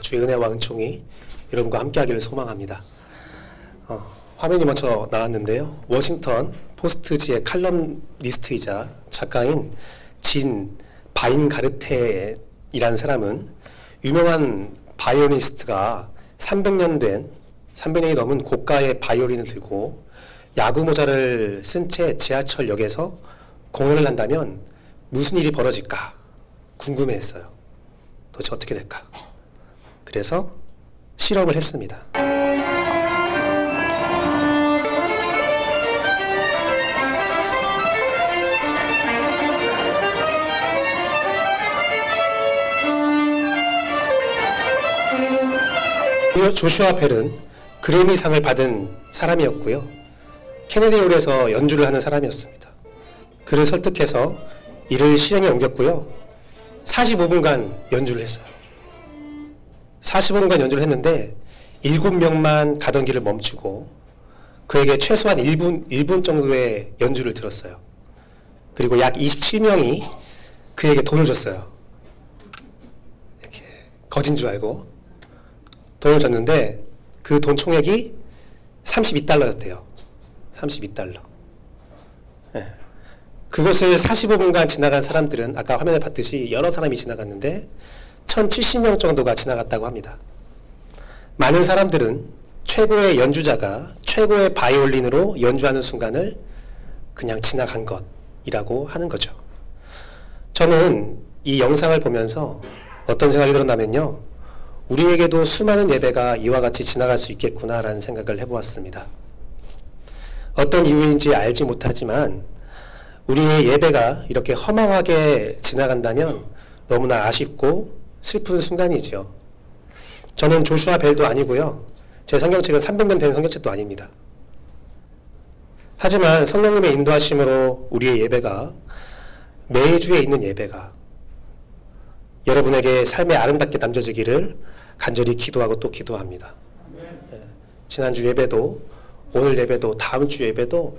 주의 은혜와 은총이 여러분과 함께하기를 소망합니다. 화면이 먼저 나왔는데요. 워싱턴 포스트지의 칼럼니스트이자 작가인 진 바인가르테이라는 사람은 유명한 바이올리니스트가 300년이 넘은 고가의 바이올린을 들고 야구 모자를 쓴 채 지하철역에서 공연을 한다면 무슨 일이 벌어질까 궁금해했어요. 도대체 어떻게 될까? 그래서 실험을 했습니다. 조슈아 벨은 그래미상을 받은 사람이었고요. 케네디 홀에서 연주를 하는 사람이었습니다. 그를 설득해서 이를 실행에 옮겼고요. 45분간 연주를 했어요. 45분간 연주를 했는데 7명만 가던 길을 멈추고 그에게 최소한 1분 정도의 연주를 들었어요. 그리고 약 27명이 그에게 돈을 줬어요. 이렇게 거진 줄 알고 돈을 줬는데 그 돈 총액이 32달러였대요. 32달러. 네. 그것을 45분간 지나간 사람들은 아까 화면에 봤듯이 여러 사람이 지나갔는데 1070명 정도가 지나갔다고 합니다. 많은 사람들은 최고의 연주자가 최고의 바이올린으로 연주하는 순간을 그냥 지나간 것이라고 하는 거죠. 저는 이 영상을 보면서 어떤 생각이 들었냐면요. 우리에게도 수많은 예배가 이와 같이 지나갈 수 있겠구나라는 생각을 해보았습니다. 어떤 이유인지 알지 못하지만 우리의 예배가 이렇게 허망하게 지나간다면 너무나 아쉽고 슬픈 순간이죠. 저는 조슈아 벨도 아니고요. 제 성경책은 300년 된 성경책도 아닙니다. 하지만 성령님의 인도하심으로 우리의 예배가 매주에 있는 예배가 여러분에게 삶에 아름답게 남겨지기를 간절히 기도하고 또 기도합니다. 지난주 예배도 오늘 예배도 다음 주 예배도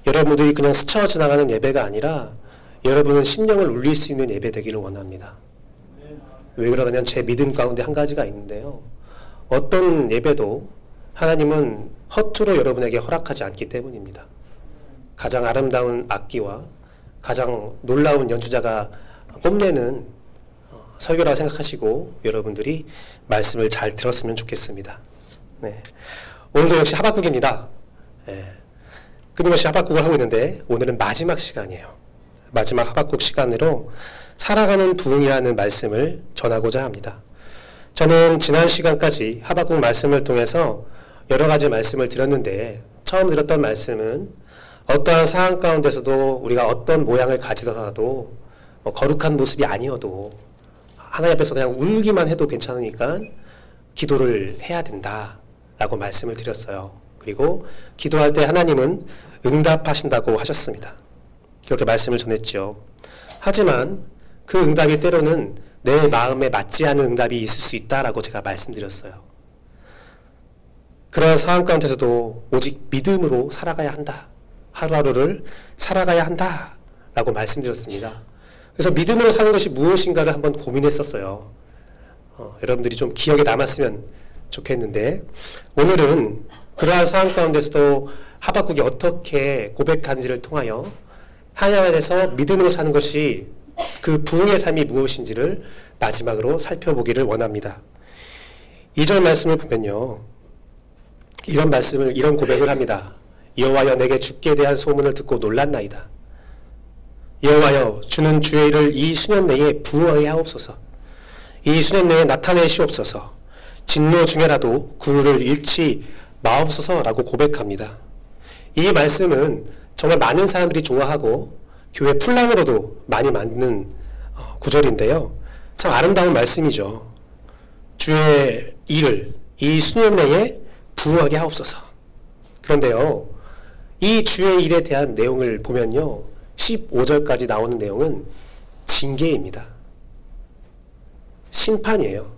여러분들이 그냥 스쳐 지나가는 예배가 아니라 여러분은 심령을 울릴 수 있는 예배 되기를 원합니다. 왜 그러냐면 제 믿음 가운데 한 가지가 있는데요. 어떤 예배도 하나님은 허투루 여러분에게 허락하지 않기 때문입니다. 가장 아름다운 악기와 가장 놀라운 연주자가 뽐내는 설교라고 생각하시고 여러분들이 말씀을 잘 들었으면 좋겠습니다. 네. 오늘도 역시 하박국입니다. 네. 끊임없이 하박국을 하고 있는데 오늘은 마지막 시간이에요. 마지막 하박국 시간으로 살아가는 부흥이라는 말씀을 전하고자 합니다. 저는 지난 시간까지 하박국 말씀을 통해서 여러 가지 말씀을 드렸는데 처음 들었던 말씀은 어떠한 상황 가운데서도 우리가 어떤 모양을 가지더라도 거룩한 모습이 아니어도 하나님 앞에서 그냥 울기만 해도 괜찮으니까 기도를 해야 된다라고 말씀을 드렸어요. 그리고 기도할 때 하나님은 응답하신다고 하셨습니다. 그렇게 말씀을 전했죠. 하지만 그 응답이 때로는 내 마음에 맞지 않은 응답이 있을 수 있다라고 제가 말씀드렸어요. 그런 상황 가운데서도 오직 믿음으로 살아가야 한다. 하루하루를 살아가야 한다라고 말씀드렸습니다. 그래서 믿음으로 사는 것이 무엇인가를 한번 고민했었어요. 여러분들이 좀 기억에 남았으면 좋겠는데 오늘은 그러한 상황 가운데서도 하박국이 어떻게 고백하는지를 통하여 하나님 안에서 믿음으로 사는 것이 그 부흥의 삶이 무엇인지를 마지막으로 살펴보기를 원합니다. 2절 말씀을 보면요. 이런 고백을 합니다. 여호와여 내게 주께 대한 소문을 듣고 놀랐나이다. 여호와여 주는 주의 일을 이 수년 내에 부응하게 하옵소서. 이 수년 내에 나타내시옵소서. 진노 중에라도 군우를 잃지 마옵소서라고 고백합니다. 이 말씀은 정말 많은 사람들이 좋아하고 교회 플랑으로도 많이 만드는 구절인데요. 참 아름다운 말씀이죠. 주의 일을 이 수년 내에 부응하게 하옵소서. 그런데요. 이 주의 일에 대한 내용을 보면요. 15절까지 나오는 내용은 징계입니다. 심판이에요.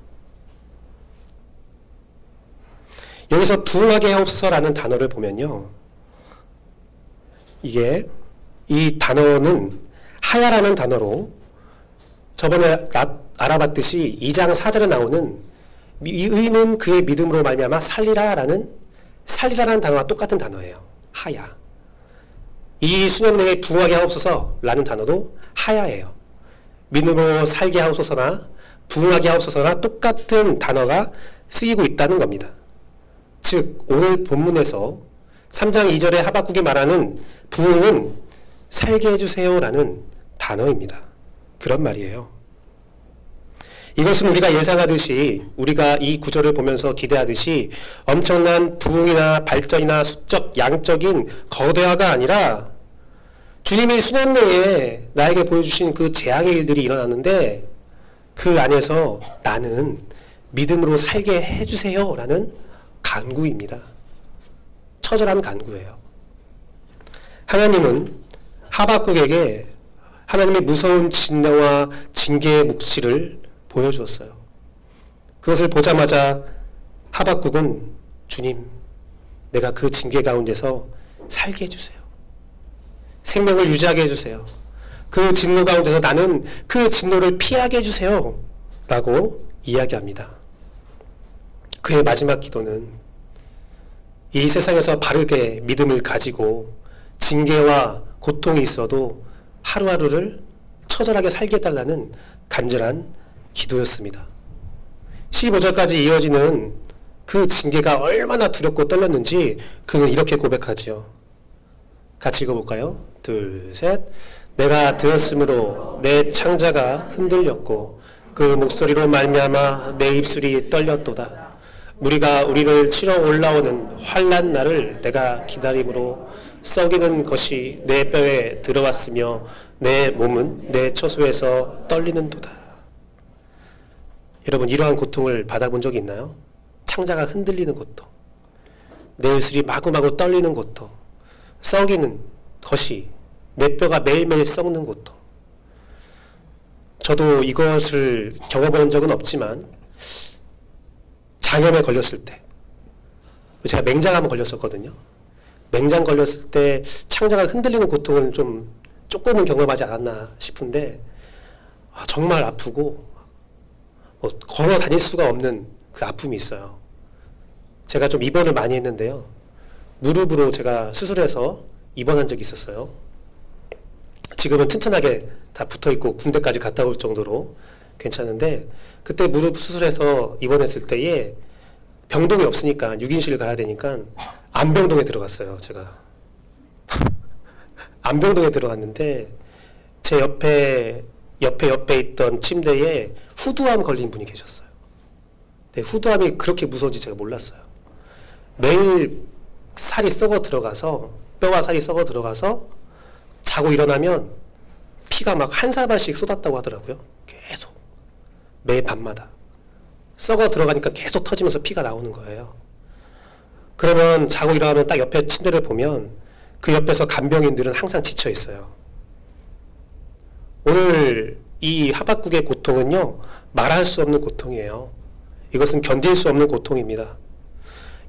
여기서 부응하게 하옵소서라는 단어를 보면요. 이 단어는 하야라는 단어로 저번에 알아봤듯이 2장 4절에 나오는 이 의는 그의 믿음으로 말미암아 살리라라는 단어와 똑같은 단어예요. 하야. 이 수년내에 부흥하게 하옵소서라는 단어도 하야예요. 믿음으로 살게 하옵소서나 부흥하게 하옵소서나 똑같은 단어가 쓰이고 있다는 겁니다. 즉 오늘 본문에서 3장 2절에 하박국이 말하는 부흥은 살게 해주세요라는 단어입니다. 그런 말이에요. 이것은 우리가 예상하듯이, 우리가 이 구절을 보면서 기대하듯이 엄청난 부흥이나 발전이나 수적, 양적인 거대화가 아니라 주님이 수년 내에 나에게 보여주신 그 재앙의 일들이 일어났는데 그 안에서 나는 믿음으로 살게 해주세요 라는 간구입니다. 처절한 간구예요. 하나님은 하박국에게 하나님의 무서운 진노와 징계의 묵시를 보여주었어요. 그것을 보자마자 하박국은 주님, 내가 그 징계 가운데서 살게 해주세요. 생명을 유지하게 해주세요. 그 진노 가운데서 나는 그 진노를 피하게 해주세요. 라고 이야기합니다. 그의 마지막 기도는 이 세상에서 바르게 믿음을 가지고 징계와 고통이 있어도 하루하루를 처절하게 살게 해달라는 간절한 기도였습니다. 15절까지 이어지는 그 징계가 얼마나 두렵고 떨렸는지 그는 이렇게 고백하지요. 같이 읽어볼까요? 둘, 셋. 내가 들었으므로 내 창자가 흔들렸고 그 목소리로 말미암아 내 입술이 떨렸도다. 무리가 우리를 치러 올라오는 환난 날을 내가 기다림으로 썩이는 것이 내 뼈에 들어왔으며 내 몸은 내 처소에서 떨리는도다. 여러분, 이러한 고통을 받아본 적이 있나요? 창자가 흔들리는 고통, 내 입술이 마구마구 떨리는 고통, 썩이는 것이 내 뼈가 매일매일 썩는 고통. 저도 이것을 경험한 적은 없지만 장염에 걸렸을 때, 제가 맹장암에 걸렸었거든요. 맹장 걸렸을 때 창자가 흔들리는 고통을 조금은 경험하지 않았나 싶은데 정말 아프고 걸어 다닐 수가 없는 그 아픔이 있어요. 제가 좀 입원을 많이 했는데요. 무릎으로 제가 수술해서 입원한 적이 있었어요. 지금은 튼튼하게 다 붙어있고 군대까지 갔다 올 정도로 괜찮은데 그때 무릎 수술해서 입원했을 때에 병동이 없으니까 6인실 가야 되니까 안병동에 들어갔어요. 제가 안병동에 들어갔는데 제 옆에 있던 침대에 후두암 걸린 분이 계셨어요. 근데 후두암이 그렇게 무서운지 제가 몰랐어요. 매일 살이 썩어 들어가서, 뼈와 살이 썩어 들어가서 자고 일어나면 피가 막 한 사발씩 쏟았다고 하더라고요. 계속 매일 밤마다 썩어 들어가니까 계속 터지면서 피가 나오는 거예요. 그러면 자고 일어나면 딱 옆에 침대를 보면 그 옆에서 간병인들은 항상 지쳐 있어요. 오늘 이 하박국의 고통은요, 말할 수 없는 고통이에요. 이것은 견딜 수 없는 고통입니다.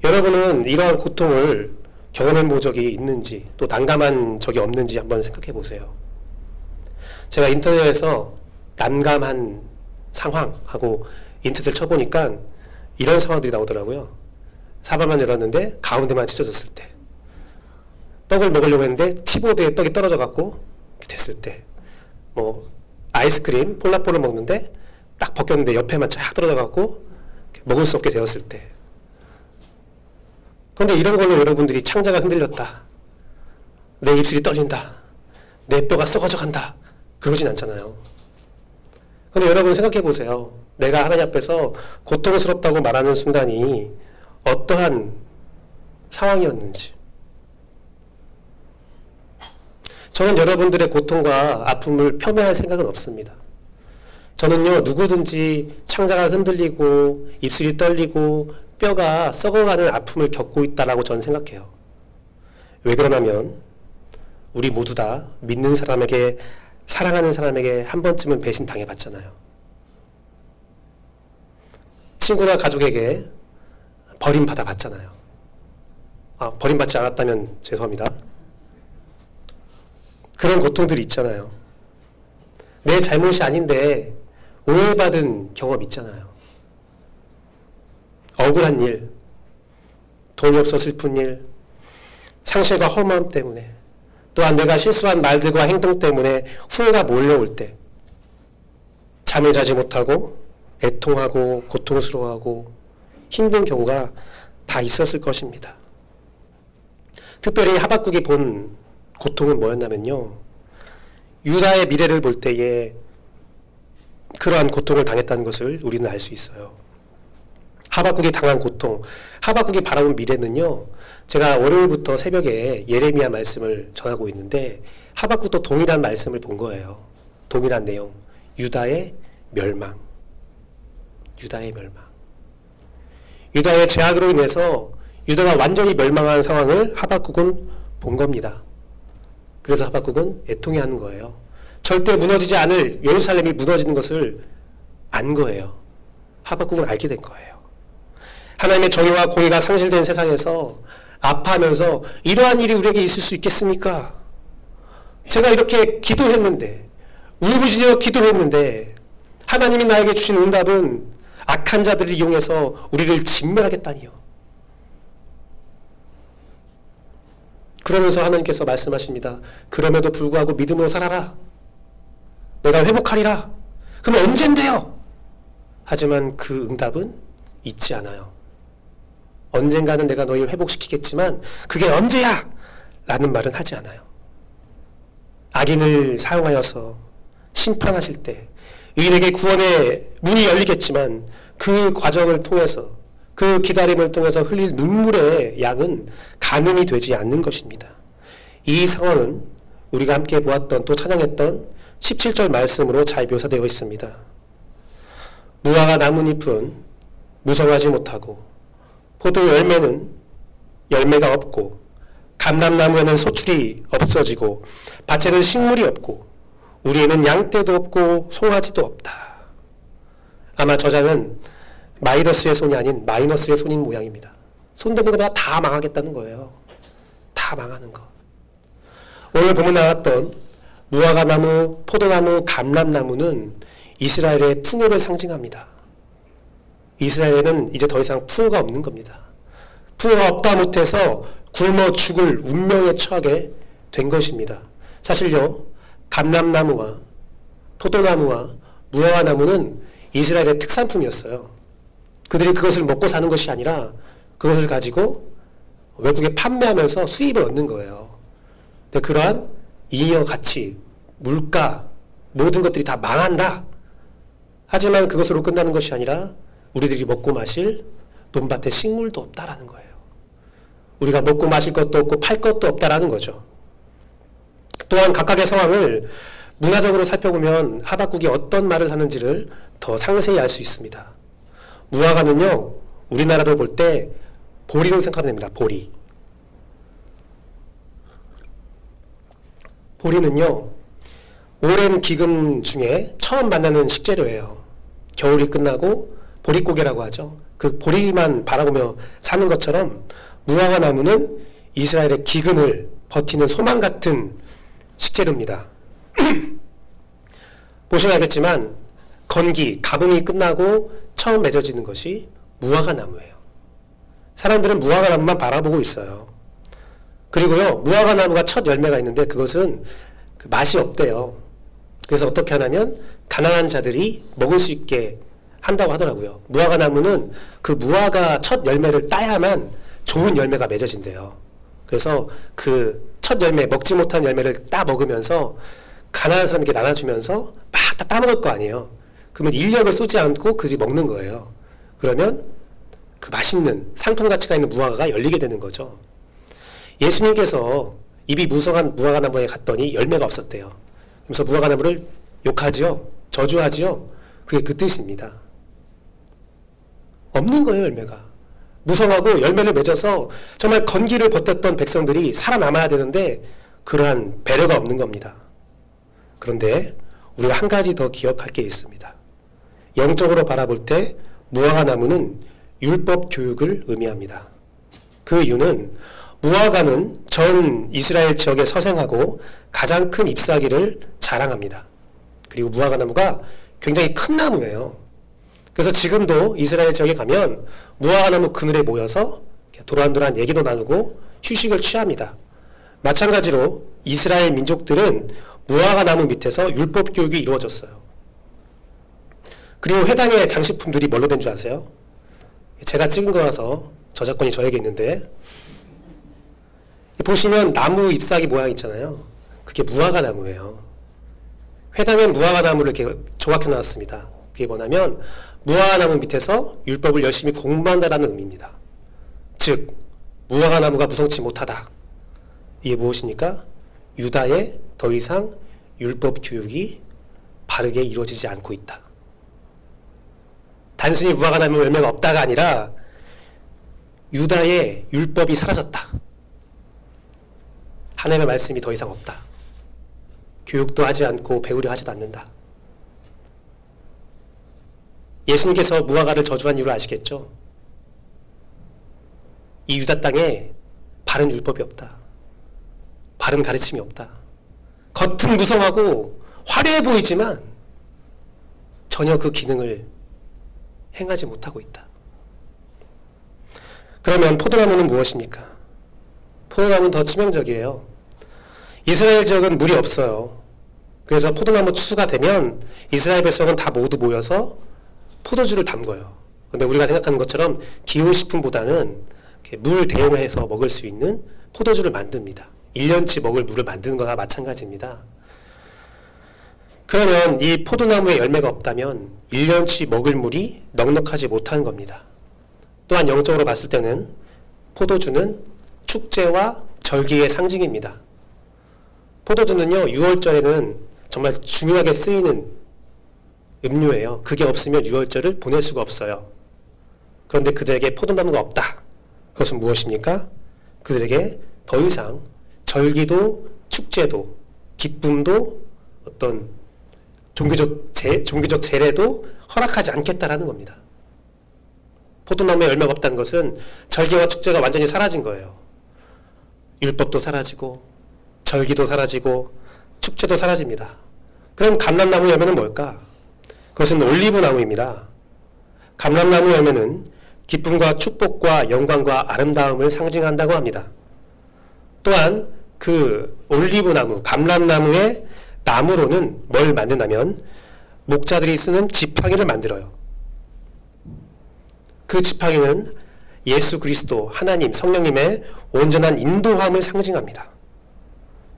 여러분은 이러한 고통을 경험해 본 적이 있는지, 또 난감한 적이 없는지 한번 생각해 보세요. 제가 인터넷에서 난감한 상황하고 인터넷을 쳐보니까 이런 상황들이 나오더라고요. 사발만 열었는데 가운데만 찢어졌을 때, 떡을 먹으려고 했는데 티보드에 떡이 떨어져 갖고 됐을 때, 아이스크림 폴라포를 먹는데 딱 벗겼는데 옆에만 쫙 떨어져 갖고 먹을 수 없게 되었을 때. 그런데 이런 걸로 여러분들이 창자가 흔들렸다, 내 입술이 떨린다, 내 뼈가 썩어져 간다, 그러진 않잖아요. 그런데 여러분 생각해 보세요. 내가 하나님 앞에서 고통스럽다고 말하는 순간이 어떠한 상황이었는지. 저는 여러분들의 고통과 아픔을 폄훼할 생각은 없습니다. 저는요, 누구든지 창자가 흔들리고 입술이 떨리고 뼈가 썩어가는 아픔을 겪고 있다라고 저는 생각해요. 왜 그러냐면 우리 모두 다 믿는 사람에게, 사랑하는 사람에게 한 번쯤은 배신 당해봤잖아요. 친구나 가족에게 버림받아 봤잖아요. 버림받지 않았다면 죄송합니다. 그런 고통들이 있잖아요. 내 잘못이 아닌데 오해받은 경험 있잖아요. 억울한 일, 돈이 없어 슬픈 일, 상실과 허무함 때문에, 또한 내가 실수한 말들과 행동 때문에 후회가 몰려올 때 잠을 자지 못하고 애통하고 고통스러워하고 힘든 경우가 다 있었을 것입니다. 특별히 하박국이 본 고통은 뭐였냐면요, 유다의 미래를 볼 때에 그러한 고통을 당했다는 것을 우리는 알 수 있어요. 하박국이 당한 고통, 하박국이 바라본 미래는요, 제가 월요일부터 새벽에 예레미야 말씀을 전하고 있는데 하박국도 동일한 말씀을 본 거예요. 동일한 내용, 유다의 멸망. 유다의 멸망. 유다의 제약으로 인해서 유다가 완전히 멸망한 상황을 하박국은 본 겁니다. 그래서 하박국은 애통해하는 거예요. 절대 무너지지 않을 예루살렘이 무너지는 것을 안 거예요. 하박국은 알게 된 거예요. 하나님의 정의와 공의가 상실된 세상에서 아파하면서 이러한 일이 우리에게 있을 수 있겠습니까? 제가 이렇게 기도했는데, 울부짖어 기도했는데 하나님이 나에게 주신 응답은 악한 자들을 이용해서 우리를 진멸하겠다니요. 그러면서 하나님께서 말씀하십니다. 그럼에도 불구하고 믿음으로 살아라. 내가 회복하리라. 그럼 언젠데요? 하지만 그 응답은 있지 않아요. 언젠가는 내가 너희를 회복시키겠지만 그게 언제야? 라는 말은 하지 않아요. 악인을 사용하여서 심판하실 때 의인에게 구원의 문이 열리겠지만 그 과정을 통해서, 그 기다림을 통해서 흘릴 눈물의 양은 가늠이 되지 않는 것입니다. 이 상황은 우리가 함께 보았던, 또 찬양했던 17절 말씀으로 잘 묘사되어 있습니다. 무화과 나뭇잎은 무성하지 못하고 포도 열매는 열매가 없고 감람나무에는 소출이 없어지고 밭에는 식물이 없고 우리에는 양떼도 없고 송아지도 없다. 아마 저자는 마이너스의 손이 아닌 마이너스의 손인 모양입니다. 손대는 것마다 다 망하겠다는 거예요. 다 망하는 거. 오늘 보면 나왔던 무화과나무, 포도나무, 감람나무는 이스라엘의 풍요를 상징합니다. 이스라엘에는 이제 더 이상 풍요가 없는 겁니다. 풍요가 없다 못해서 굶어 죽을 운명에 처하게 된 것입니다. 사실요, 감람나무와 포도나무와 무화과나무는 이스라엘의 특산품이었어요. 그들이 그것을 먹고 사는 것이 아니라 그것을 가지고 외국에 판매하면서 수입을 얻는 거예요. 근데 그러한 잉여 가치, 물가, 모든 것들이 다 망한다. 하지만 그것으로 끝나는 것이 아니라 우리들이 먹고 마실 논밭에 식물도 없다라는 거예요. 우리가 먹고 마실 것도 없고 팔 것도 없다라는 거죠. 또한 각각의 상황을 문화적으로 살펴보면 하박국이 어떤 말을 하는지를 더 상세히 알 수 있습니다. 무화과는요, 우리나라로 볼 때 보리로 생각하면 됩니다. 보리. 보리는요, 오랜 기근 중에 처음 만나는 식재료예요. 겨울이 끝나고 보릿고개라고 하죠. 그 보리만 바라보며 사는 것처럼 무화과 나무는 이스라엘의 기근을 버티는 소망 같은 식재료입니다. 보시면 알겠지만 건기, 가뭄이 끝나고 처음 맺어지는 것이 무화과 나무예요. 사람들은 무화과 나무만 바라보고 있어요. 그리고요, 무화과 나무가 첫 열매가 있는데 그것은 그 맛이 없대요. 그래서 어떻게 하냐면 가난한 자들이 먹을 수 있게 한다고 하더라고요. 무화과 나무는 그 무화과 첫 열매를 따야만 좋은 열매가 맺어진대요. 그래서 그 첫 열매, 먹지 못한 열매를 따 먹으면서 가난한 사람에게 나눠주면서 막 다 따먹을 거 아니에요. 그러면 인력을 쏘지 않고 그들이 먹는 거예요. 그러면 그 맛있는 상품 가치가 있는 무화과가 열리게 되는 거죠. 예수님께서 입이 무성한 무화과 나무에 갔더니 열매가 없었대요. 그래서 무화과 나무를 욕하지요, 저주하지요. 그게 그 뜻입니다. 없는 거예요, 열매가. 무성하고 열매를 맺어서 정말 건기를 버텼던 백성들이 살아남아야 되는데 그러한 배려가 없는 겁니다. 그런데 우리가 한 가지 더 기억할 게 있습니다. 영적으로 바라볼 때 무화과 나무는 율법 교육을 의미합니다. 그 이유는 무화과는 전 이스라엘 지역에 서생하고 가장 큰 잎사귀를 자랑합니다. 그리고 무화과 나무가 굉장히 큰 나무예요. 그래서 지금도 이스라엘 지역에 가면 무화과나무 그늘에 모여서 도란도란 얘기도 나누고 휴식을 취합니다. 마찬가지로 이스라엘 민족들은 무화과나무 밑에서 율법 교육이 이루어졌어요. 그리고 회당의 장식품들이 뭘로 된 줄 아세요? 제가 찍은 거라서 저작권이 저에게 있는데, 보시면 나무 잎사귀 모양 있잖아요. 그게 무화과나무예요. 회당엔 무화과나무를 이렇게 조각해 놨습니다. 그게 뭐냐면 무화과나무 밑에서 율법을 열심히 공부한다라는 의미입니다. 즉 무화과나무가 무성치 못하다. 이게 무엇입니까? 유다에 더 이상 율법 교육이 바르게 이루어지지 않고 있다. 단순히 무화과나무 열매가 없다가 아니라 유다의 율법이 사라졌다. 하나님의 말씀이 더 이상 없다. 교육도 하지 않고 배우려 하지도 않는다. 예수님께서 무화과를 저주한 이유를 아시겠죠? 이 유다 땅에 바른 율법이 없다. 바른 가르침이 없다. 겉은 무성하고 화려해 보이지만 전혀 그 기능을 행하지 못하고 있다. 그러면 포도나무는 무엇입니까? 포도나무는 더 치명적이에요. 이스라엘 지역은 물이 없어요. 그래서 포도나무 추수가 되면 이스라엘 백성은 다 모두 모여서 포도주를 담궈요. 근데 우리가 생각하는 것처럼 기호식품보다는 물 대용해서 먹을 수 있는 포도주를 만듭니다. 1년치 먹을 물을 만드는 거나 마찬가지입니다. 그러면 이 포도나무에 열매가 없다면 1년치 먹을 물이 넉넉하지 못하는 겁니다. 또한 영적으로 봤을 때는 포도주는 축제와 절기의 상징입니다. 포도주는요, 6월절에는 정말 중요하게 쓰이는 음료예요. 그게 없으면 6월절을 보낼 수가 없어요. 그런데 그들에게 포도나무가 없다. 그것은 무엇입니까? 그들에게 더 이상 절기도 축제도 기쁨도 어떤 종교적 제례도 허락하지 않겠다라는 겁니다. 포도나무에 열매가 없다는 것은 절기와 축제가 완전히 사라진 거예요. 율법도 사라지고 절기도 사라지고 축제도 사라집니다. 그럼 감람나무 열매는 뭘까? 그것은 올리브나무입니다. 감람나무 열매는 기쁨과 축복과 영광과 아름다움을 상징한다고 합니다. 또한 그 올리브나무, 감람나무의 나무로는 뭘 만드냐면 목자들이 쓰는 지팡이를 만들어요. 그 지팡이는 예수 그리스도, 하나님, 성령님의 온전한 인도함을 상징합니다.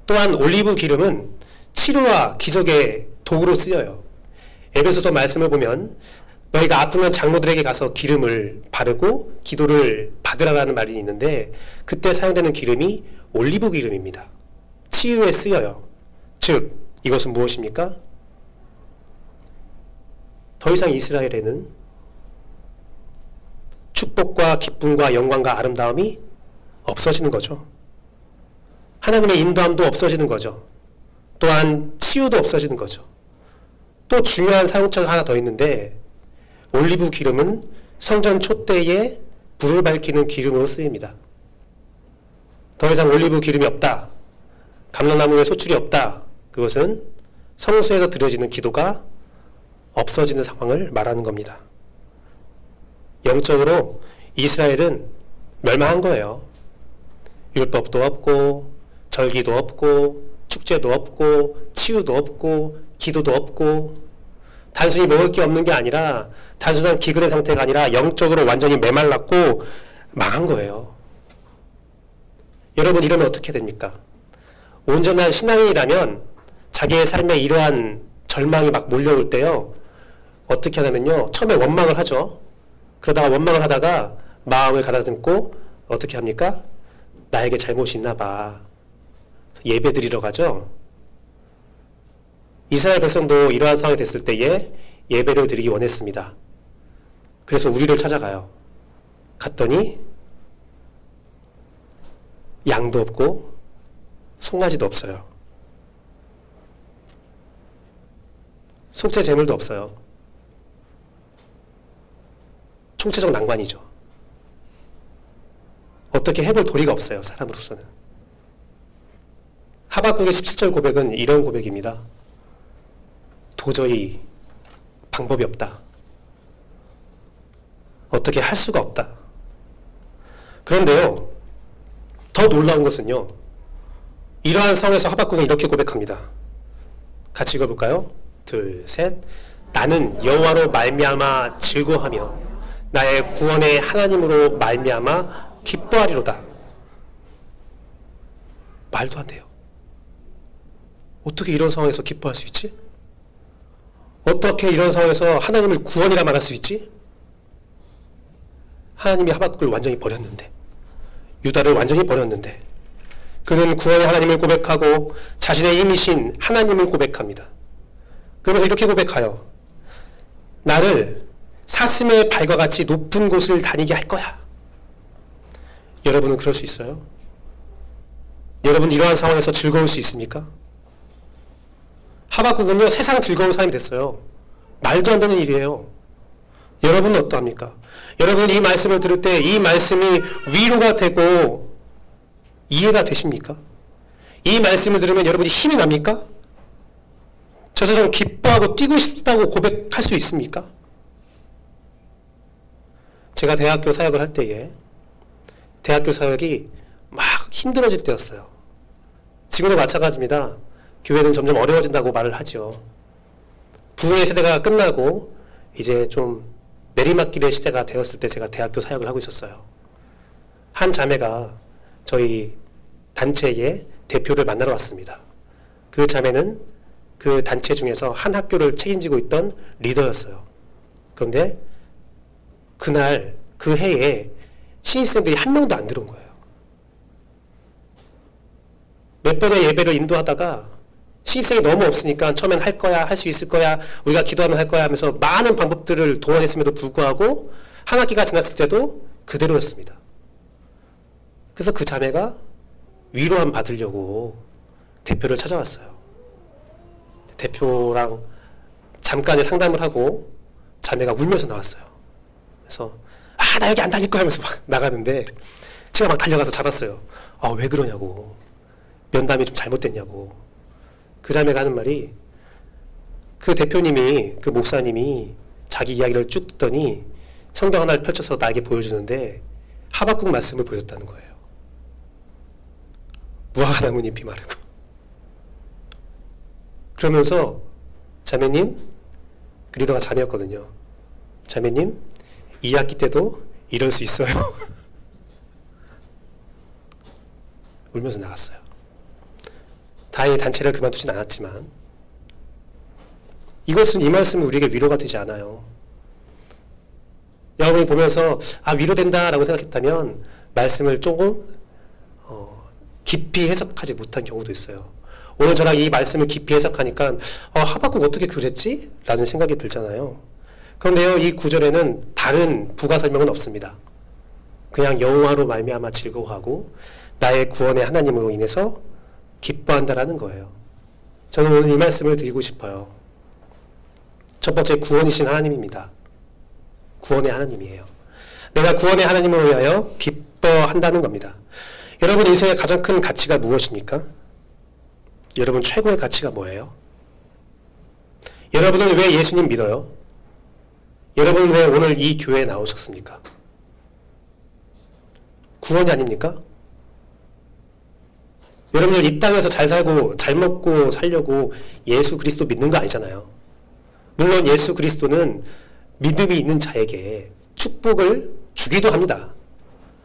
또한 올리브 기름은 치료와 기적의 도구로 쓰여요. 에베소서 말씀을 보면 너희가 아프면 장로들에게 가서 기름을 바르고 기도를 받으라라는 말이 있는데 그때 사용되는 기름이 올리브 기름입니다. 치유에 쓰여요. 즉 이것은 무엇입니까? 더 이상 이스라엘에는 축복과 기쁨과 영광과 아름다움이 없어지는 거죠. 하나님의 인도함도 없어지는 거죠. 또한 치유도 없어지는 거죠. 또 중요한 사용처가 하나 더 있는데 올리브 기름은 성전 촛대에 불을 밝히는 기름으로 쓰입니다. 더 이상 올리브 기름이 없다. 감람나무에 소출이 없다. 그것은 성수에서 드려지는 기도가 없어지는 상황을 말하는 겁니다. 영적으로 이스라엘은 멸망한 거예요. 율법도 없고 절기도 없고 축제도 없고 치유도 없고 기도도 없고 단순히 먹을 게 없는 게 아니라 단순한 기근의 상태가 아니라 영적으로 완전히 메말랐고 망한 거예요. 여러분 이러면 어떻게 됩니까? 온전한 신앙인이라면 자기의 삶에 이러한 절망이 막 몰려올 때요. 어떻게 하냐면요. 처음에 원망을 하죠. 그러다가 원망을 하다가 마음을 가다듬고 어떻게 합니까? 나에게 잘못이 있나 봐. 예배 드리러 가죠. 이스라엘 백성도 이러한 상황이 됐을 때에 예배를 드리기 원했습니다. 그래서 우리를 찾아가요. 갔더니 양도 없고 송아지도 없어요. 속죄 제물도 없어요. 총체적 난관이죠. 어떻게 해볼 도리가 없어요. 사람으로서는. 하박국의 17절 고백은 이런 고백입니다. 도저히 방법이 없다. 어떻게 할 수가 없다. 그런데요, 더 놀라운 것은요, 이러한 상황에서 하박국은 이렇게 고백합니다. 같이 읽어볼까요? 둘, 셋. 나는 여호와로 말미암아 즐거워하며 나의 구원의 하나님으로 말미암아 기뻐하리로다. 말도 안 돼요. 어떻게 이런 상황에서 기뻐할 수 있지? 어떻게 이런 상황에서 하나님을 구원이라 말할 수 있지? 하나님이 하박국을 완전히 버렸는데, 유다를 완전히 버렸는데, 그는 구원의 하나님을 고백하고 자신의 힘이신 하나님을 고백합니다. 그러면서 이렇게 고백하여 나를 사슴의 발과 같이 높은 곳을 다니게 할 거야. 여러분은 그럴 수 있어요? 여러분 이러한 상황에서 즐거울 수 있습니까? 하박국은요, 세상 즐거운 사람이 됐어요. 말도 안 되는 일이에요. 여러분은 어떠합니까? 여러분 이 말씀을 들을 때 이 말씀이 위로가 되고 이해가 되십니까? 이 말씀을 들으면 여러분이 힘이 납니까? 저 세상 기뻐하고 뛰고 싶다고 고백할 수 있습니까? 제가 대학교 사역을 할 때에 대학교 사역이 막 힘들어질 때였어요. 지금도 마찬가지입니다. 교회는 점점 어려워진다고 말을 하죠. 부흥의 세대가 끝나고 이제 좀 내리막길의 시대가 되었을 때 제가 대학교 사역을 하고 있었어요. 한 자매가 저희 단체의 대표를 만나러 왔습니다. 그 자매는 그 단체 중에서 한 학교를 책임지고 있던 리더였어요. 그런데 그날 그 해에 신입생들이 한 명도 안 들어온 거예요. 몇 번의 예배를 인도하다가 신입생이 너무 없으니까 처음엔 할 거야, 할 수 있을 거야, 우리가 기도하면 할 거야 하면서 많은 방법들을 동원했음에도 불구하고 한 학기가 지났을 때도 그대로였습니다. 그래서 그 자매가 위로함 받으려고 대표를 찾아왔어요. 대표랑 잠깐의 상담을 하고 자매가 울면서 나왔어요. 그래서 나 여기 안 다닐 거야 하면서 막 나가는데 제가 막 달려가서 잡았어요. 왜 그러냐고. 면담이 좀 잘못됐냐고. 그 자매가 하는 말이, 그 대표님이, 그 목사님이 자기 이야기를 쭉 듣더니 성경 하나를 펼쳐서 나에게 보여주는데 하박국 말씀을 보여줬다는 거예요. 무화과 나무 잎이 마르고. 그러면서 자매님, 그 리더가 자매였거든요. 자매님, 2학기 때도 이럴 수 있어요. 울면서 나갔어요. 다행히 단체를 그만두진 않았지만 이것은, 이 말씀은 우리에게 위로가 되지 않아요. 여러분이 보면서 위로된다라고 생각했다면 말씀을 조금 깊이 해석하지 못한 경우도 있어요. 오늘 저랑 이 말씀을 깊이 해석하니까 하박국 어떻게 그랬지? 라는 생각이 들잖아요. 그런데요, 이 구절에는 다른 부가 설명은 없습니다. 그냥 여호와로 말미암아 즐거워하고 나의 구원의 하나님으로 인해서 기뻐한다라는 거예요. 저는 오늘 이 말씀을 드리고 싶어요. 첫 번째, 구원이신 하나님입니다. 구원의 하나님이에요. 내가 구원의 하나님을 위하여 기뻐한다는 겁니다. 여러분 인생의 가장 큰 가치가 무엇입니까? 여러분 최고의 가치가 뭐예요? 여러분은 왜 예수님 믿어요? 여러분은 왜 오늘 이 교회에 나오셨습니까? 구원이 아닙니까? 여러분들 이 땅에서 잘 살고 잘 먹고 살려고 예수 그리스도 믿는 거 아니잖아요. 물론 예수 그리스도는 믿음이 있는 자에게 축복을 주기도 합니다.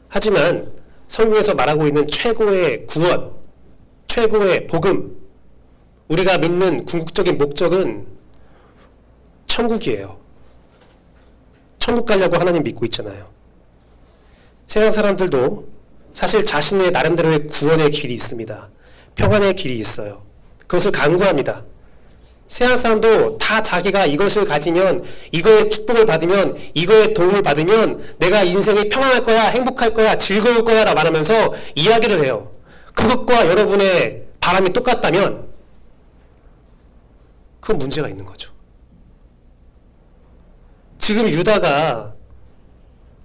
하지만 성경에서 말하고 있는 최고의 구원, 최고의 복음, 우리가 믿는 궁극적인 목적은 천국이에요. 천국 가려고 하나님 믿고 있잖아요. 세상 사람들도 사실 자신의 나름대로의 구원의 길이 있습니다. 평안의 길이 있어요. 그것을 간구합니다. 세상 사람도 다 자기가 이것을 가지면, 이거의 축복을 받으면, 이거의 도움을 받으면 내가 인생이 평안할 거야, 행복할 거야, 즐거울 거야 라고 말하면서 이야기를 해요. 그것과 여러분의 바람이 똑같다면 그건 문제가 있는 거죠. 지금 유다가,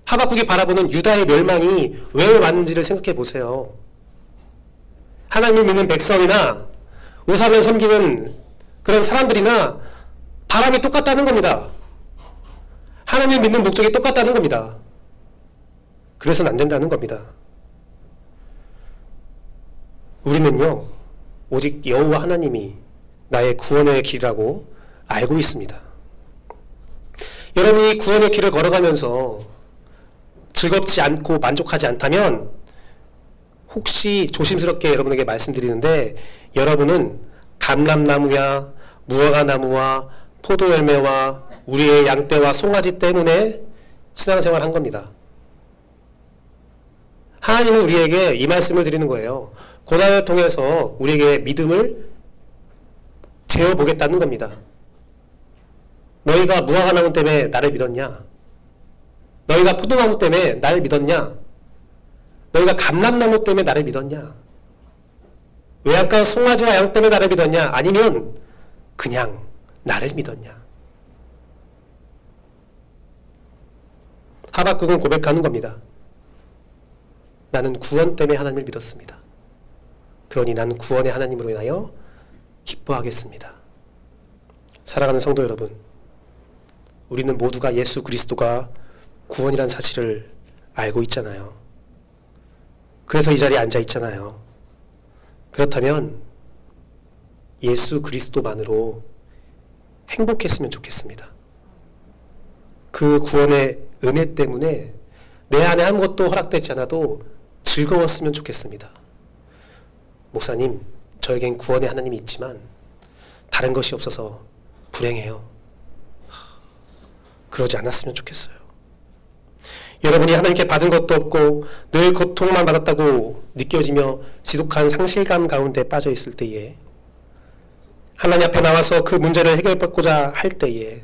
하박국이 바라보는 유다의 멸망이 왜 왔는지를 생각해 보세요. 하나님을 믿는 백성이나 우상을 섬기는 그런 사람들이나 바람이 똑같다는 겁니다. 하나님을 믿는 목적이 똑같다는 겁니다. 그래서는 안 된다는 겁니다. 우리는요, 오직 여호와 하나님이 나의 구원의 길이라고 알고 있습니다. 여러분이 구원의 길을 걸어가면서 즐겁지 않고 만족하지 않다면 혹시 조심스럽게 여러분에게 말씀드리는데, 여러분은 감람나무야 무화과나무와 포도열매와 우리의 양떼와 송아지 때문에 신앙생활을 한 겁니다. 하나님은 우리에게 이 말씀을 드리는 거예요. 고난을 통해서 우리에게 믿음을 재어보겠다는 겁니다. 너희가 무화과나무 때문에 나를 믿었냐? 너희가 포도나무 때문에 나를 믿었냐? 너희가 감람나무 때문에 나를 믿었냐? 왜 아까 송아지와 양 때문에 나를 믿었냐? 아니면 그냥 나를 믿었냐? 하박국은 고백하는 겁니다. 나는 구원 때문에 하나님을 믿었습니다. 그러니 나는 구원의 하나님으로 인하여 기뻐하겠습니다. 사랑하는 성도 여러분, 우리는 모두가 예수 그리스도가 구원이란 사실을 알고 있잖아요. 그래서 이 자리에 앉아 있잖아요. 그렇다면 예수 그리스도만으로 행복했으면 좋겠습니다. 그 구원의 은혜 때문에 내 안에 아무것도 허락되지 않아도 즐거웠으면 좋겠습니다. 목사님, 저에겐 구원의 하나님이 있지만 다른 것이 없어서 불행해요. 그러지 않았으면 좋겠어요. 여러분이 하나님께 받은 것도 없고 늘 고통만 받았다고 느껴지며 지독한 상실감 가운데 빠져 있을 때에, 하나님 앞에 나와서 그 문제를 해결받고자 할 때에,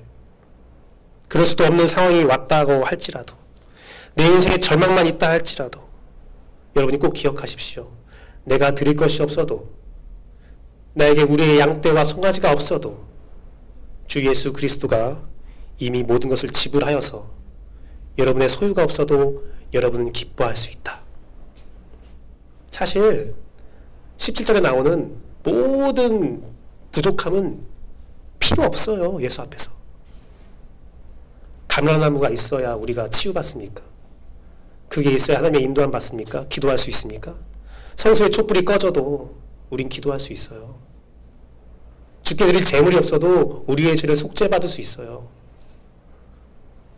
그럴 수도 없는 상황이 왔다고 할지라도, 내 인생에 절망만 있다 할지라도, 여러분이 꼭 기억하십시오. 내가 드릴 것이 없어도, 나에게 우리의 양떼와 송아지가 없어도 주 예수 그리스도가 이미 모든 것을 지불하여서 여러분의 소유가 없어도 여러분은 기뻐할 수 있다. 사실 17절에 나오는 모든 부족함은 필요 없어요. 예수 앞에서. 감람나무가 있어야 우리가 치유받습니까? 그게 있어야 하나님의 인도함 받습니까? 기도할 수 있습니까? 성수의 촛불이 꺼져도 우린 기도할 수 있어요. 주께 드릴 재물이 없어도 우리의 죄를 속죄받을 수 있어요.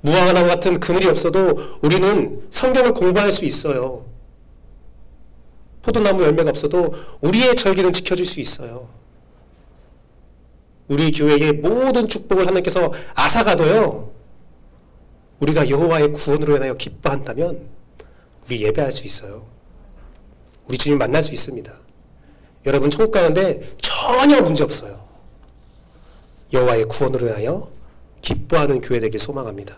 무화과나무 같은 그늘이 없어도 우리는 성경을 공부할 수 있어요. 포도나무 열매가 없어도 우리의 절기는 지켜질 수 있어요. 우리 교회의 모든 축복을 하나님께서 앗아가도요, 우리가 여호와의 구원으로 인하여 기뻐한다면 우리 예배할 수 있어요. 우리 주님 만날 수 있습니다. 여러분 천국 가는데 전혀 문제 없어요. 여호와의 구원으로 인하여 기뻐하는 교회 되길 소망합니다.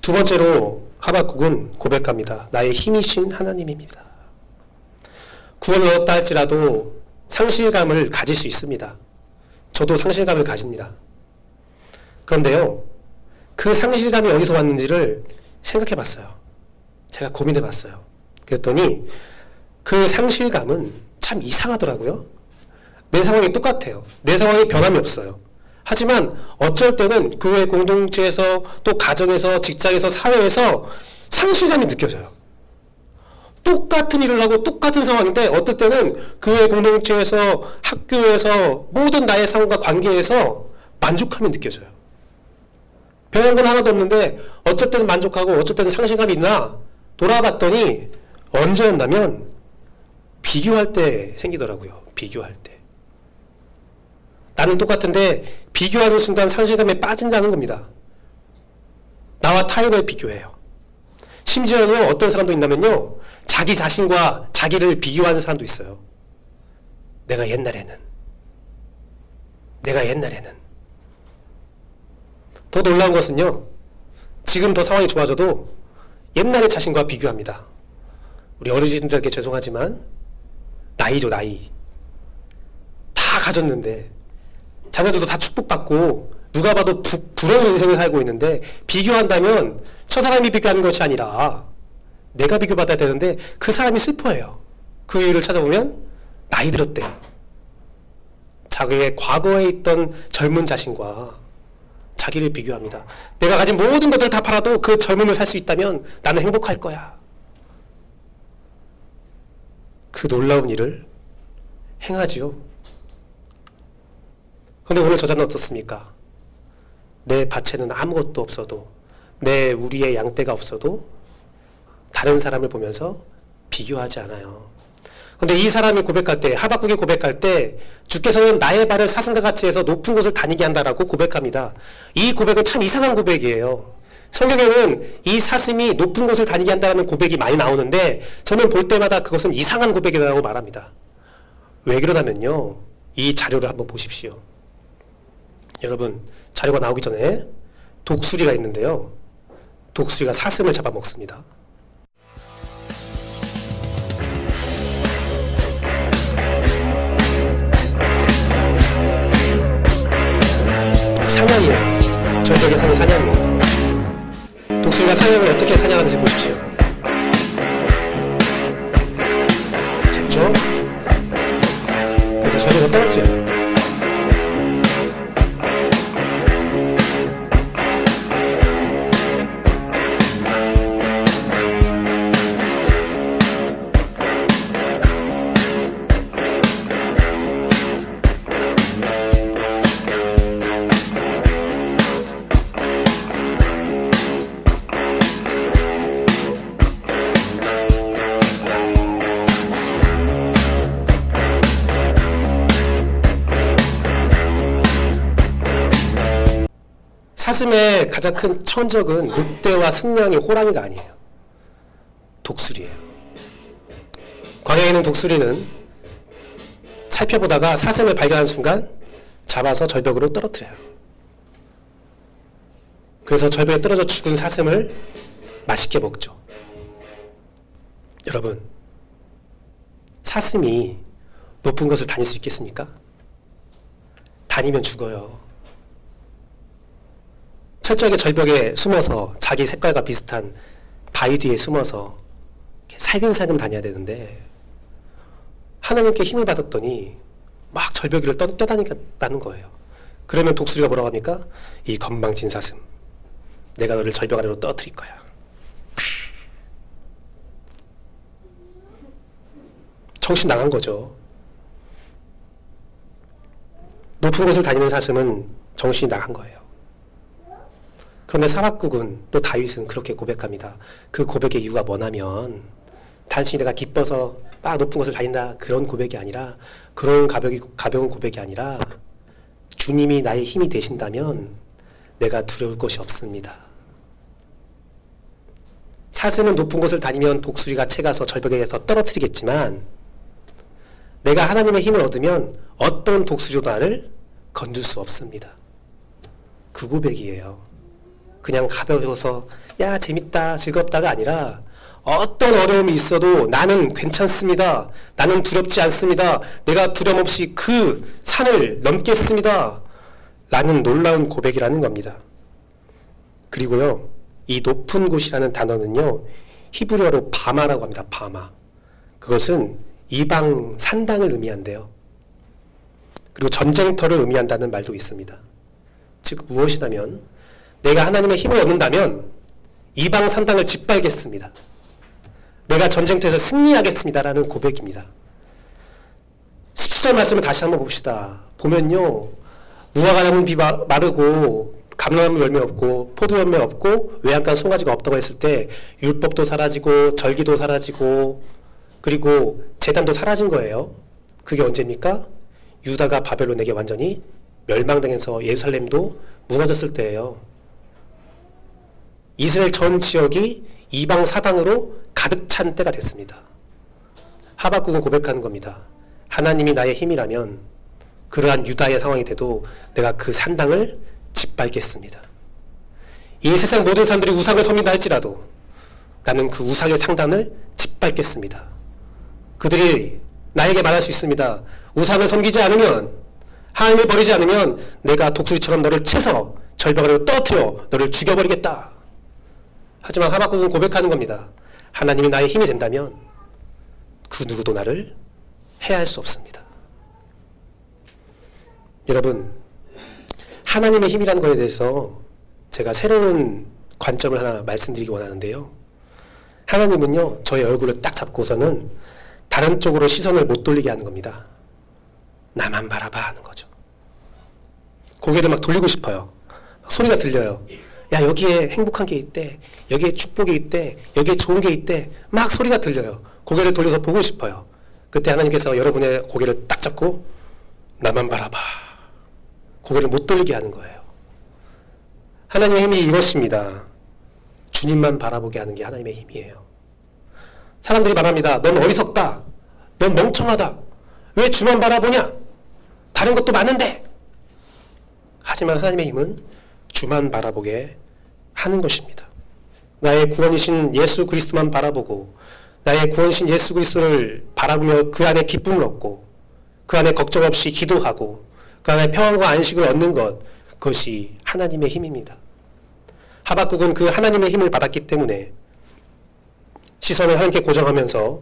두 번째로 하박국은 고백합니다. 나의 힘이신 하나님입니다. 구원을 얻었다 할지라도 상실감을 가질 수 있습니다. 저도 상실감을 가집니다. 그런데요, 그 상실감이 어디서 왔는지를 생각해 봤어요. 제가 고민해 봤어요. 그랬더니 그 상실감은 참 이상하더라고요. 내 상황이 똑같아요. 내 상황이 변함이 없어요. 하지만 어쩔 때는 교회 공동체에서, 또 가정에서, 직장에서, 사회에서 상실감이 느껴져요. 똑같은 일을 하고 똑같은 상황인데 어떨 때는 교회 공동체에서, 학교에서, 모든 나의 상황과 관계에서 만족함이 느껴져요. 변한 건 하나도 없는데 어쩔 때는 만족하고 어쩔 때는 상실감이 있나 돌아봤더니 언제였냐면 비교할 때 생기더라고요. 비교할 때. 나는 똑같은데 비교하는 순간 상실감에 빠진다는 겁니다. 나와 타인을 비교해요. 심지어는 어떤 사람도 있냐면요, 자기 자신과 자기를 비교하는 사람도 있어요. 내가 옛날에는 더 놀라운 것은요, 지금 더 상황이 좋아져도 옛날의 자신과 비교합니다. 우리 어르신들에게 죄송하지만 나이죠, 나이. 다 가졌는데 자녀들도 다 축복받고 누가 봐도 부러운 인생을 살고 있는데, 비교한다면 저 사람이 비교하는 것이 아니라 내가 비교받아야 되는데 그 사람이 슬퍼해요. 그 이유를 찾아보면 나이 들었대. 자기의 과거에 있던 젊은 자신과 자기를 비교합니다. 내가 가진 모든 것들을 다 팔아도 그 젊음을 살 수 있다면 나는 행복할 거야. 그 놀라운 일을 행하지요. 그런데 오늘 저자는 어떻습니까? 내 밭에는 아무것도 없어도, 내 우리의 양떼가 없어도 다른 사람을 보면서 비교하지 않아요. 그런데 이 사람이 고백할 때, 하박국이 고백할 때 주께서는 나의 발을 사슴과 같이 해서 높은 곳을 다니게 한다라고 고백합니다. 이 고백은 참 이상한 고백이에요. 성경에는 이 사슴이 높은 곳을 다니게 한다는 고백이 많이 나오는데 저는 볼 때마다 그것은 이상한 고백이라고 말합니다. 왜 그러냐면요, 이 자료를 한번 보십시오. 여러분, 자료가 나오기 전에 독수리가 있는데요, 독수리가 사슴을 잡아먹습니다. 사냥이에요. 절벽에 사는 사냥이에요. 독수리가 사냥을 어떻게 사냥하는지 보십시오. 잡죠? 그래서 절벽에 떨어뜨려요. 사슴의 가장 큰 천적은 늑대와 승냥이, 호랑이가 아니에요. 독수리예요. 광야에 있는 독수리는 살펴보다가 사슴을 발견한 순간 잡아서 절벽으로 떨어뜨려요. 그래서 절벽에 떨어져 죽은 사슴을 맛있게 먹죠. 여러분, 사슴이 높은 곳을 다닐 수 있겠습니까? 다니면 죽어요. 철저하게 절벽에 숨어서 자기 색깔과 비슷한 바위 뒤에 숨어서 살금살금 다녀야 되는데 하나님께 힘을 받았더니 막 절벽 위를 떠다니겠다는 거예요. 그러면 독수리가 뭐라고 합니까? 이 건방진 사슴, 내가 너를 절벽 아래로 떨어뜨릴 거야. 정신 나간 거죠. 높은 곳을 다니는 사슴은 정신이 나간 거예요. 그런데 사박국은, 또 다윗은 그렇게 고백합니다. 그 고백의 이유가 뭐냐면 단순히 내가 기뻐서 막 높은 곳을 다닌다, 그런 고백이 아니라, 그런 가벼운 고백이 아니라, 주님이 나의 힘이 되신다면 내가 두려울 것이 없습니다. 사슴은 높은 곳을 다니면 독수리가 채가서 절벽에서 떨어뜨리겠지만 내가 하나님의 힘을 얻으면 어떤 독수리도 나를 건질 수 없습니다. 그 고백이에요. 그냥 가벼워서 야 재밌다 즐겁다가 아니라 어떤 어려움이 있어도 나는 괜찮습니다. 나는 두렵지 않습니다. 내가 두려움 없이 그 산을 넘겠습니다. 라는 놀라운 고백이라는 겁니다. 그리고요, 이 높은 곳이라는 단어는요, 히브리어로 바마라고 합니다. 바마. 그것은 이방 산당을 의미한대요. 그리고 전쟁터를 의미한다는 말도 있습니다. 즉 무엇이냐면 내가 하나님의 힘을 얻는다면 이방 산당을 짓밟겠습니다. 내가 전쟁터에서 승리하겠습니다라는 고백입니다. 17절 말씀을 다시 한번 봅시다. 보면요, 무화과나무는 마르고 감람나무 열매 없고 포도 열매 없고 외양간 송아지가 없다고 했을 때 율법도 사라지고 절기도 사라지고 그리고 제단도 사라진 거예요. 그게 언제입니까? 유다가 바벨론에게 완전히 멸망당해서 예루살렘도 무너졌을 때예요. 이스라엘 전 지역이 이방 사당으로 가득 찬 때가 됐습니다. 하박국은 고백하는 겁니다. 하나님이 나의 힘이라면 그러한 유다의 상황이 돼도 내가 그 산당을 짓밟겠습니다. 이 세상 모든 사람들이 우상을 섬긴다 할지라도 나는 그 우상의 상단을 짓밟겠습니다. 그들이 나에게 말할 수 있습니다. 우상을 섬기지 않으면, 하나님을 버리지 않으면 내가 독수리처럼 너를 채서 절벽으로 떨어뜨려 너를 죽여버리겠다. 하지만 하박국은 고백하는 겁니다. 하나님이 나의 힘이 된다면 그 누구도 나를 해할 수 없습니다. 여러분, 하나님의 힘이라는 것에 대해서 제가 새로운 관점을 하나 말씀드리기 원하는데요. 하나님은요, 저의 얼굴을 딱 잡고서는 다른 쪽으로 시선을 못 돌리게 하는 겁니다. 나만 바라봐 하는 거죠. 고개를 막 돌리고 싶어요. 소리가 들려요. 야, 여기에 행복한 게 있대. 여기에 축복이 있대. 여기에 좋은 게 있대. 막 소리가 들려요. 고개를 돌려서 보고 싶어요. 그때 하나님께서 여러분의 고개를 딱 잡고 나만 바라봐. 고개를 못 돌리게 하는 거예요. 하나님의 힘이 이것입니다. 주님만 바라보게 하는 게 하나님의 힘이에요. 사람들이 말합니다. 넌 어리석다. 넌 멍청하다. 왜 주만 바라보냐? 다른 것도 많은데. 하지만 하나님의 힘은 주만 바라보게 하는 것입니다. 나의 구원이신 예수 그리스도만 바라보고 나의 구원이신 예수 그리스도를 바라보며 그 안에 기쁨을 얻고 그 안에 걱정 없이 기도하고 그 안에 평안과 안식을 얻는 것, 그것이 하나님의 힘입니다. 하박국은 그 하나님의 힘을 받았기 때문에 시선을 하나님께 고정하면서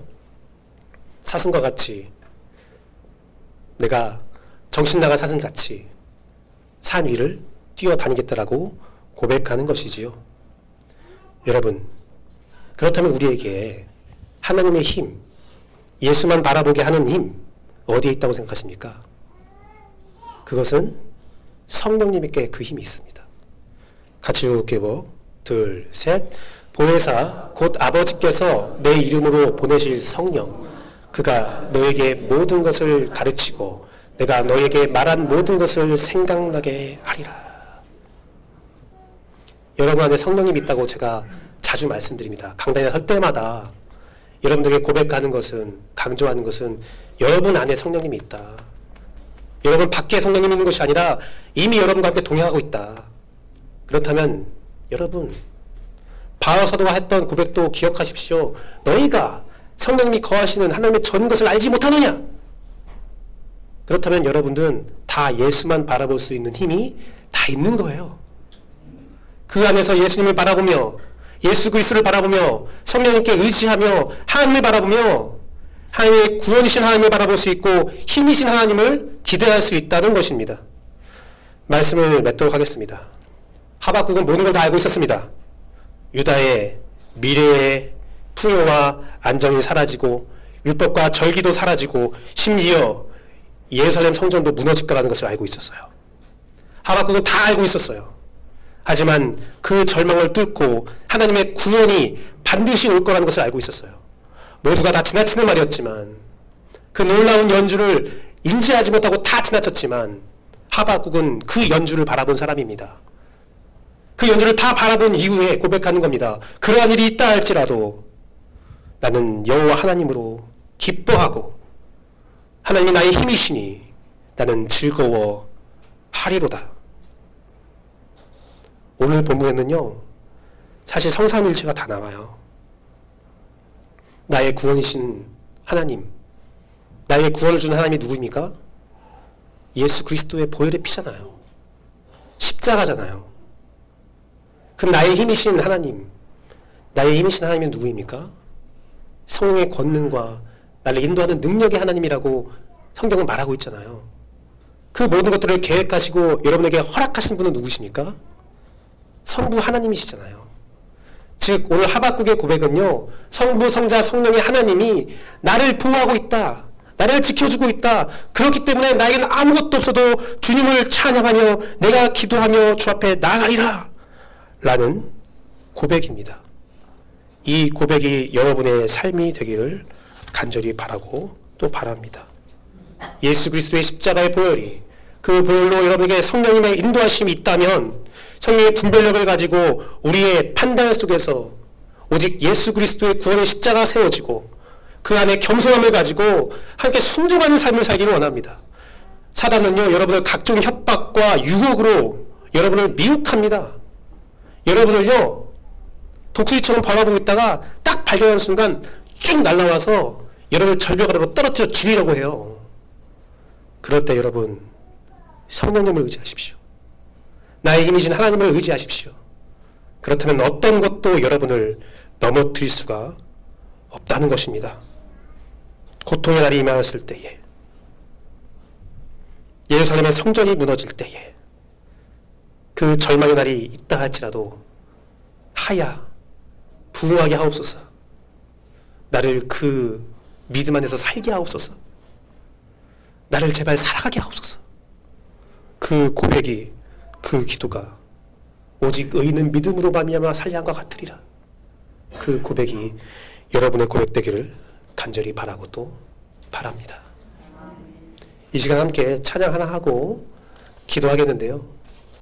사슴과 같이, 내가 정신 나간 사슴같이 산 위를 뛰어다니겠다라고 고백하는 것이지요. 여러분, 그렇다면 우리에게 하나님의 힘, 예수만 바라보게 하는 힘, 어디에 있다고 생각하십니까? 그것은 성령님께 그 힘이 있습니다. 같이 읽어볼게요. 둘, 셋. 보혜사 곧 아버지께서 내 이름으로 보내실 성령, 그가 너에게 모든 것을 가르치고 내가 너에게 말한 모든 것을 생각나게 하리라. 여러분 안에 성령님이 있다고 제가 자주 말씀드립니다. 강단에 설 때마다 여러분들에게 고백하는 것은, 강조하는 것은 여러분 안에 성령님이 있다. 여러분 밖에 성령님이 있는 것이 아니라 이미 여러분과 함께 동행하고 있다. 그렇다면 여러분, 바울 사도가 했던 고백도 기억하십시오. 너희가 성령님이 거하시는 하나님의 전 것을 알지 못하느냐? 그렇다면 여러분들은 다 예수만 바라볼 수 있는 힘이 다 있는 거예요. 그 안에서 예수님을 바라보며 예수 그리스도를 바라보며 성령님께 의지하며 하나님을 바라보며 하나님의 구원이신 하나님을 바라볼 수 있고 힘이신 하나님을 기대할 수 있다는 것입니다. 말씀을 맺도록 하겠습니다. 하박국은 모든 걸 다 알고 있었습니다. 유다의 미래의 풍요와 안정이 사라지고 율법과 절기도 사라지고 심지어 예루살렘 성전도 무너질 거라는 것을 알고 있었어요. 하박국은 다 알고 있었어요. 하지만 그 절망을 뚫고 하나님의 구원이 반드시 올 거라는 것을 알고 있었어요. 모두가 다 지나치는 말이었지만, 그 놀라운 연주를 인지하지 못하고 다 지나쳤지만 하박국은 그 연주를 바라본 사람입니다. 그 연주를 다 바라본 이후에 고백하는 겁니다. 그러한 일이 있다 할지라도 나는 여호와 하나님으로 기뻐하고 하나님이 나의 힘이시니 나는 즐거워하리로다. 오늘 본문에는요, 사실 성삼일체가 다 나와요. 나의 구원이신 하나님, 나의 구원을 주는 하나님이 누구입니까? 예수 그리스도의 보혈의 피잖아요. 십자가잖아요. 그럼 나의 힘이신 하나님, 나의 힘이신 하나님은 누구입니까? 성령의 권능과 나를 인도하는 능력의 하나님이라고 성경은 말하고 있잖아요. 그 모든 것들을 계획하시고 여러분에게 허락하신 분은 누구십니까? 성부 하나님이시잖아요. 즉 오늘 하박국의 고백은요, 성부, 성자, 성령의 하나님이 나를 보호하고 있다, 나를 지켜주고 있다, 그렇기 때문에 나에게는 아무것도 없어도 주님을 찬양하며 내가 기도하며 주 앞에 나아가리라 라는 고백입니다. 이 고백이 여러분의 삶이 되기를 간절히 바라고 또 바랍니다. 예수 그리스도의 십자가의 보혈이, 그 보혈로 여러분에게 성령님의 인도하심이 있다면 성령의 분별력을 가지고 우리의 판단 속에서 오직 예수 그리스도의 구원의 십자가가 세워지고 그 안에 겸손함을 가지고 함께 순종하는 삶을 살기를 원합니다. 사단은요, 여러분을 각종 협박과 유혹으로 여러분을 미혹합니다. 여러분을요, 독수리처럼 바라보고 있다가 딱 발견하는 순간 쭉 날아와서 여러분을 절벽으로 떨어뜨려 죽이려고 해요. 그럴 때 여러분, 성령님을 의지하십시오. 나의 힘이신 하나님을 의지하십시오. 그렇다면 어떤 것도 여러분을 넘어뜨릴 수가 없다는 것입니다. 고통의 날이 임하였을 때에, 예루살렘의 성전이 무너질 때에, 그 절망의 날이 있다 할지라도 하야 부흥하게 하옵소서. 나를 그 믿음 안에서 살게 하옵소서. 나를 제발 살아가게 하옵소서. 그 고백이, 그 기도가 오직 의인은 믿음으로 말미암아 살리함과 같으리라. 그 고백이 여러분의 고백되기를 간절히 바라고 또 바랍니다. 이 시간 함께 찬양 하나 하고 기도하겠는데요.